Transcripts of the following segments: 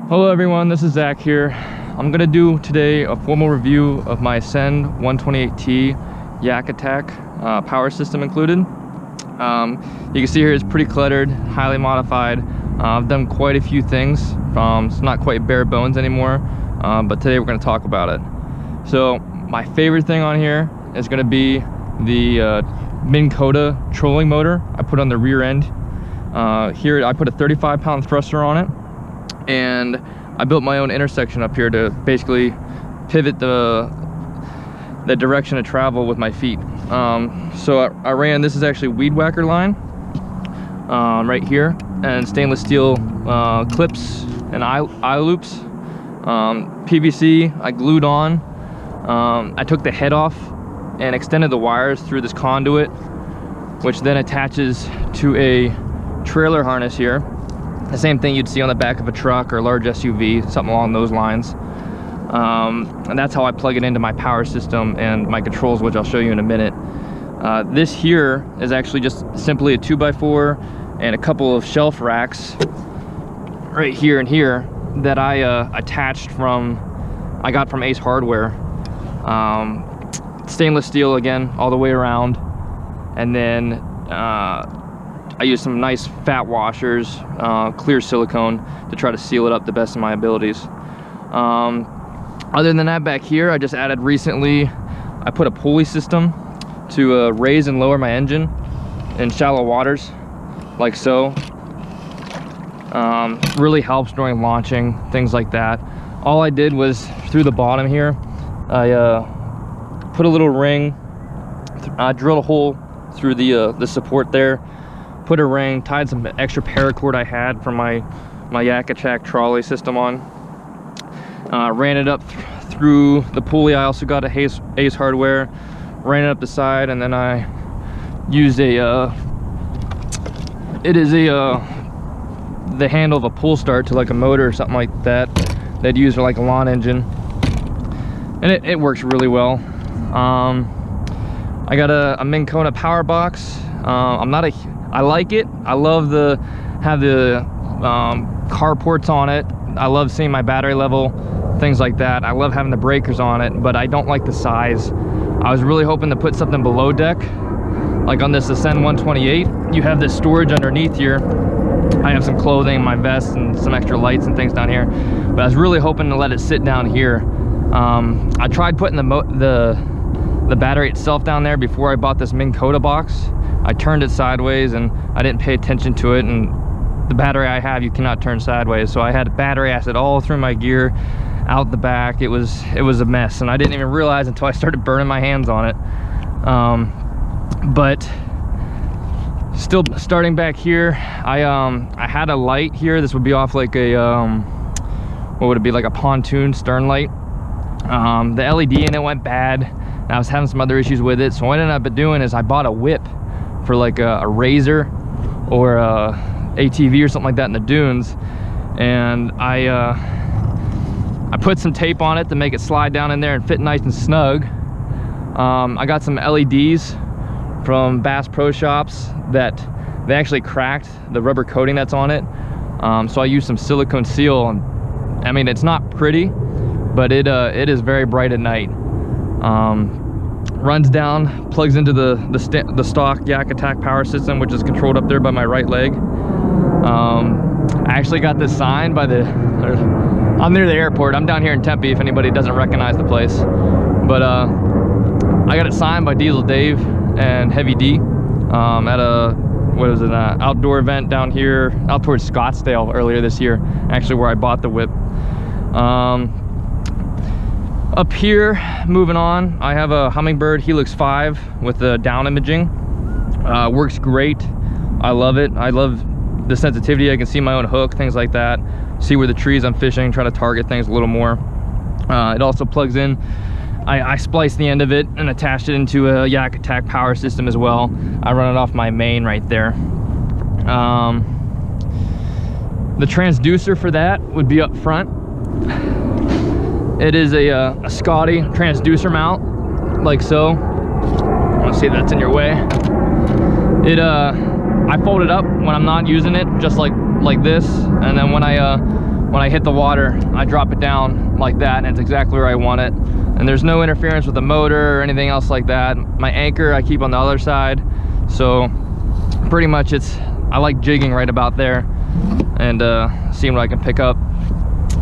Hello everyone, this is Zach here. I'm gonna do today a formal review of my Ascend 128T Yak Attack power system included. You can see here it's pretty cluttered, highly modified. I've done quite a few things. It's not quite bare bones anymore, but today we're gonna talk about it. So my favorite thing on here is gonna be the Minn Kota trolling motor I put on the rear end. Here I put a 35-pound thruster on it, and I built my own intersection up here to basically pivot the direction of travel with my feet. So I ran, this is actually weed whacker line right here, and stainless steel clips and eye loops. PVC I glued on. I took the head off and extended the wires through this conduit, which then attaches to a trailer harness here. The same thing you'd see on the back of a truck or a large SUV, something along those lines. And that's how I plug it into my power system and my controls, which I'll show you in a minute. This here is actually just simply a 2x4 and a couple of shelf racks right here and here that I attached I got from Ace Hardware. Stainless steel again, all the way around. And then I used some nice fat washers, clear silicone, to try to seal it up the best of my abilities. Other than that, back here, I just added recently, I put a pulley system to raise and lower my engine in shallow waters, like so. Really helps during launching, things like that. All I did was, through the bottom here, I put a little ring, I drilled a hole through the support there, put a ring, tied some extra paracord I had from my Yak Attack trolley system on. Ran it up through the pulley. I also got a Ace Hardware, ran it up the side, and then I used the handle of a pull start to like a motor or something like that they'd use for like a lawn engine, and it works really well. I got a Minn Kota power box. I like it. I love have the carports on it. I love seeing my battery level, things like that. I love having the breakers on it, but I don't like the size. I was really hoping to put something below deck, like on this Ascend 128. You have this storage underneath here. I have some clothing, my vest, and some extra lights and things down here, but I was really hoping to let it sit down here. I tried putting the battery itself down there before I bought this Minn Kota box. I turned it sideways and I didn't pay attention to it, and the battery I have, you cannot turn sideways, so I had battery acid all through my gear, out the back. It was a mess, and I didn't even realize until I started burning my hands on it. But still, starting back here, I had a light here. This would be off like a what would it be, like a pontoon stern light. The LED in it went bad, and I was having some other issues with it, so what I ended up doing is I bought a whip for like a Razor or a ATV or something like that in the dunes, and I put some tape on it to make it slide down in there and fit nice and snug. I got some LEDs from Bass Pro Shops that they actually cracked the rubber coating that's on it, so I used some silicone seal, and I mean, it's not pretty, but it is very bright at night. Runs down, plugs into the stock Yak Attack power system, which is controlled up there by my right leg. I actually got this sign by I'm near the airport. I'm down here in Tempe, if anybody doesn't recognize the place. But I got it signed by Diesel Dave and Heavy D at an outdoor event down here, out towards Scottsdale earlier this year, actually where I bought the whip. Up here, moving on, I have a Humminbird Helix 5 with the down imaging. Works great. I love it. I love the sensitivity. I can see my own hook, things like that. See where the trees I'm fishing, try to target things a little more. It also plugs in. I spliced the end of it and attached it into a Yak Attack power system as well. I run it off my main right there. The transducer for that would be up front. It is a Scotty transducer mount, like so. Let's see if that's in your way. I fold it up when I'm not using it, just like this, and then when I when I hit the water, I drop it down like that, and it's exactly where I want it. And there's no interference with the motor or anything else like that. My anchor I keep on the other side, so pretty much I like jigging right about there and seeing what I can pick up.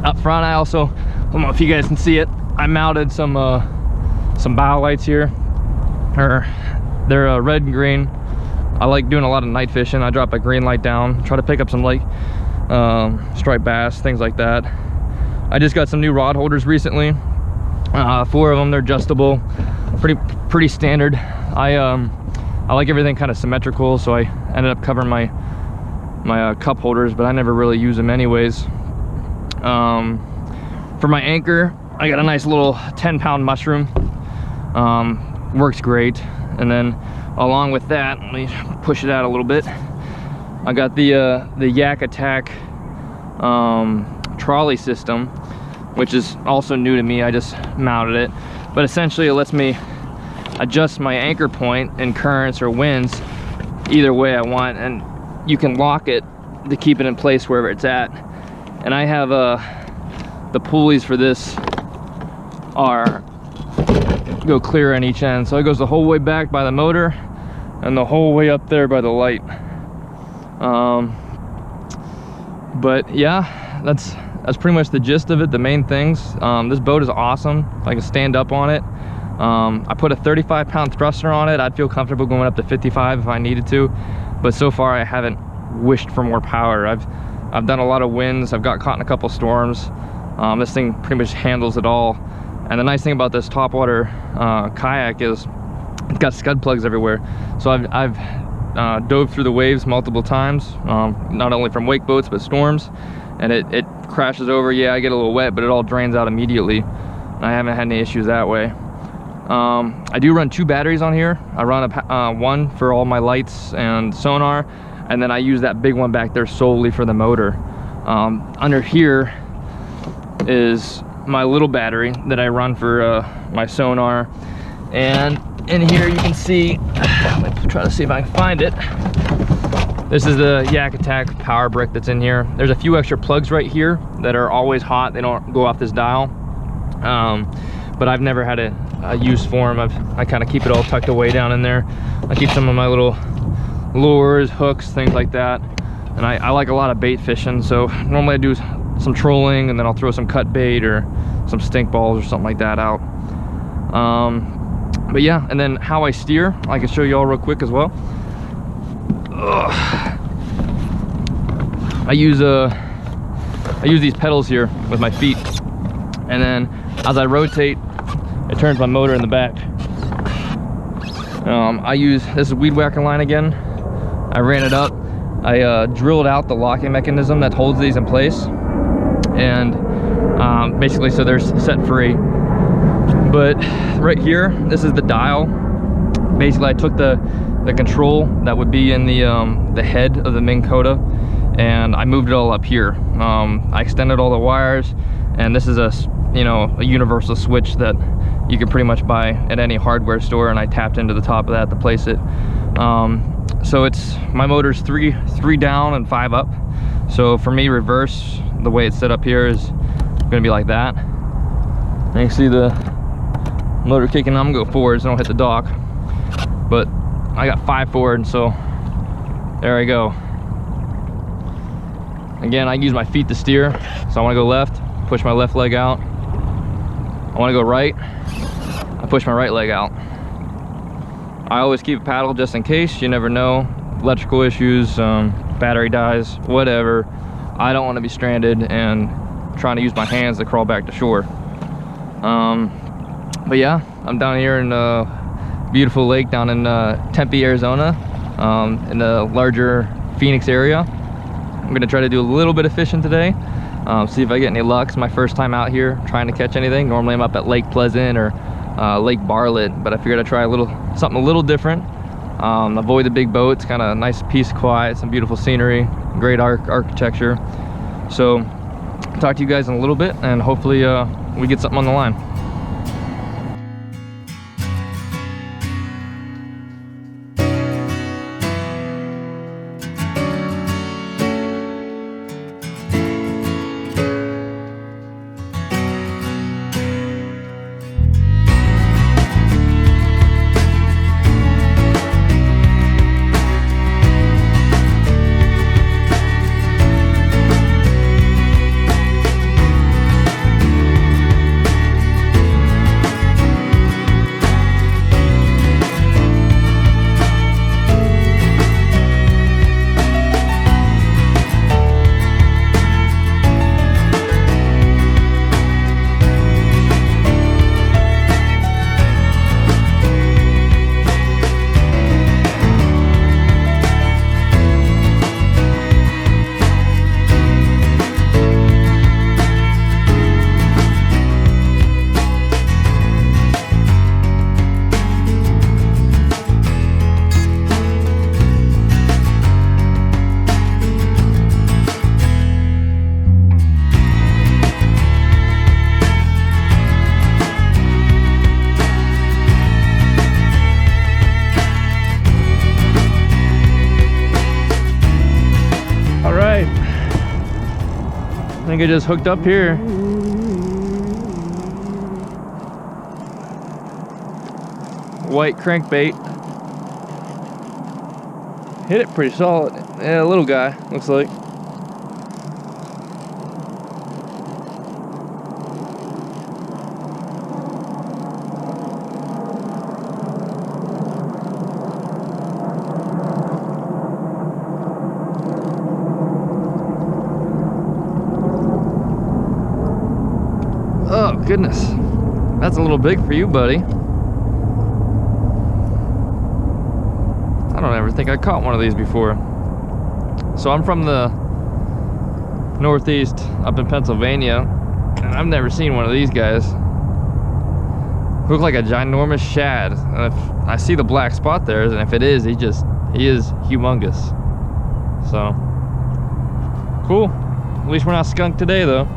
Up front, I also, I don't know if you guys can see it, I mounted some bow lights here. They're red and green. I like doing a lot of night fishing. I drop a green light down, try to pick up some lake striped bass, things like that. I just got some new rod holders recently. 4 of them, they're adjustable, pretty standard. I like everything kind of symmetrical, so I ended up covering my cup holders, but I never really use them anyways. For my anchor, I got a nice little 10-pound mushroom. Works great. And then along with that, let me push it out a little bit, I got the Yak Attack trolley system, which is also new to me. I just mounted it, but essentially it lets me adjust my anchor point in currents or winds either way I want, and you can lock it to keep it in place wherever it's at. And I have the pulleys for this go clear on each end, so it goes the whole way back by the motor and the whole way up there by the light. But yeah, that's pretty much the gist of it, the main things. This boat is awesome. I can stand up on it. I put a 35-pound thruster on it. I'd feel comfortable going up to 55 if I needed to, but so far I haven't wished for more power. I've done a lot of winds, I've got caught in a couple storms. This thing pretty much handles it all. And the nice thing about this topwater kayak is it's got scud plugs everywhere. So I've dove through the waves multiple times, not only from wake boats but storms, and it crashes over. Yeah, I get a little wet, but it all drains out immediately. I haven't had any issues that way. I do run 2 batteries on here. I run one for all my lights and sonar, and then I use that big one back there solely for the motor. Under here is my little battery that I run for my sonar, and in here you can see, let me try to see if I can find it. This is the Yak Attack power brick that's in here. There's a few extra plugs right here that are always hot. They don't go off this dial, but I've never had a use for them. I kind of keep it all tucked away down in there. I keep some of my little lures, hooks, things like that. And I like a lot of bait fishing, so normally I do some trolling, and then I'll throw some cut bait or some stink balls or something like that out. But yeah, and then how I steer, I can show you all real quick as well. I use these pedals here with my feet, and then as I rotate, it turns my motor in the back. I use this weed whacker line again. I ran it up. I drilled out the locking mechanism that holds these in place, and basically so they're set free. But right here, this is the dial. Basically I took the control that would be in the head of the Minn Kota, and I moved it all up here. I extended all the wires, and this is a universal switch that you can pretty much buy at any hardware store, and I tapped into the top of that to place it. So my motor's three down and 5 up. So for me, reverse, the way it's set up here is gonna be like that. And you see the motor kicking. I'm gonna go forward so I don't hit the dock, but I got 5 forward, so there I go. Again, I use my feet to steer, so I want to go left, push my left leg out. I want to go right, I push my right leg out. I always keep a paddle just in case. You never know, electrical issues, battery dies, whatever. I don't want to be stranded and trying to use my hands to crawl back to shore. But yeah, I'm down here in a beautiful lake down in Tempe, Arizona, in the larger Phoenix area. I'm gonna try to do a little bit of fishing today, see if I get any luck. It's my first time out here trying to catch anything. Normally I'm up at Lake Pleasant or Lake Bartlett, but I figured I'd try something a little different. Avoid the big boats, kind of nice peace, quiet, some beautiful scenery, great architecture. So talk to you guys in a little bit, and hopefully we get something on the line. I think I just hooked up here. White crankbait. Hit it pretty solid. Yeah, little guy, looks like. Oh, goodness. That's a little big for you, buddy. I don't ever think I caught one of these before. So I'm from the Northeast up in Pennsylvania, and I've never seen one of these guys. Look like a ginormous shad. And if I see the black spot there, and if it is, he is humongous. So cool. At least we're not skunked today though.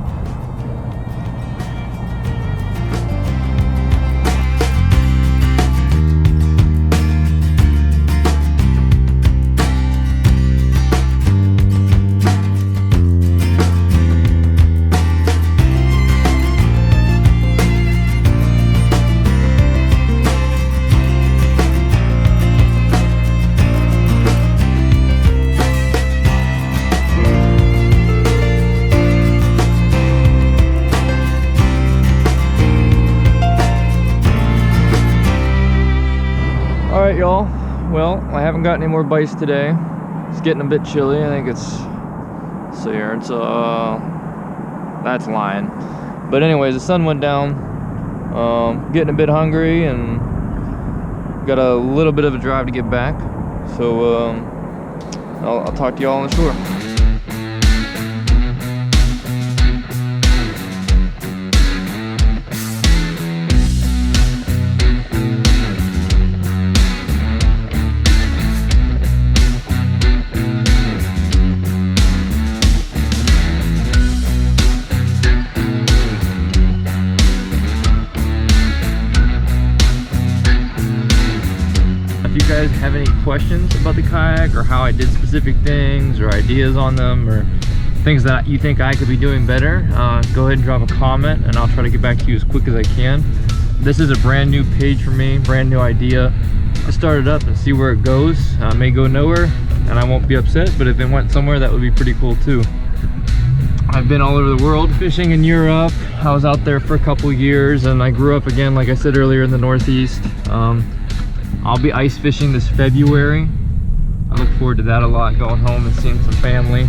Alright y'all, well, I haven't got any more bites today. It's getting a bit chilly. I think it's, let's see here, it's that's lying. But anyways, the sun went down. Getting a bit hungry and got a little bit of a drive to get back. So I'll talk to y'all on the shore. Guys have any questions about the kayak or how I did specific things or ideas on them or things that you think I could be doing better, go ahead and drop a comment and I'll try to get back to you as quick as I can. This is a brand new page for me, brand new idea. I start it up and see where it goes. It may go nowhere and I won't be upset, but if it went somewhere, that would be pretty cool too. I've been all over the world fishing in Europe. I was out there for a couple years and I grew up again, like I said earlier, in the Northeast. I'll be ice fishing this February. I look forward to that a lot, going home and seeing some family.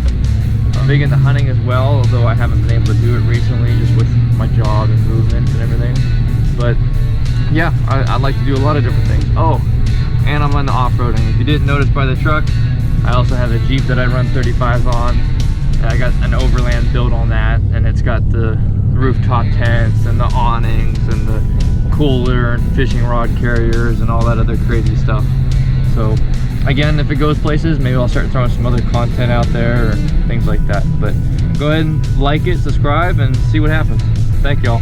I'm big into hunting as well, although I haven't been able to do it recently just with my job and movement and everything. But yeah, I like to do a lot of different things. Oh, and I'm on the off-roading. If you didn't notice by the truck, I also have a Jeep that I run 35s on. And I got an overland build on that, and it's got the rooftop tents and the awnings and the cooler and fishing rod carriers and all that other crazy stuff. So again, if it goes places, maybe I'll start throwing some other content out there or things like that. But go ahead and like it, subscribe, and see what happens. Thank y'all.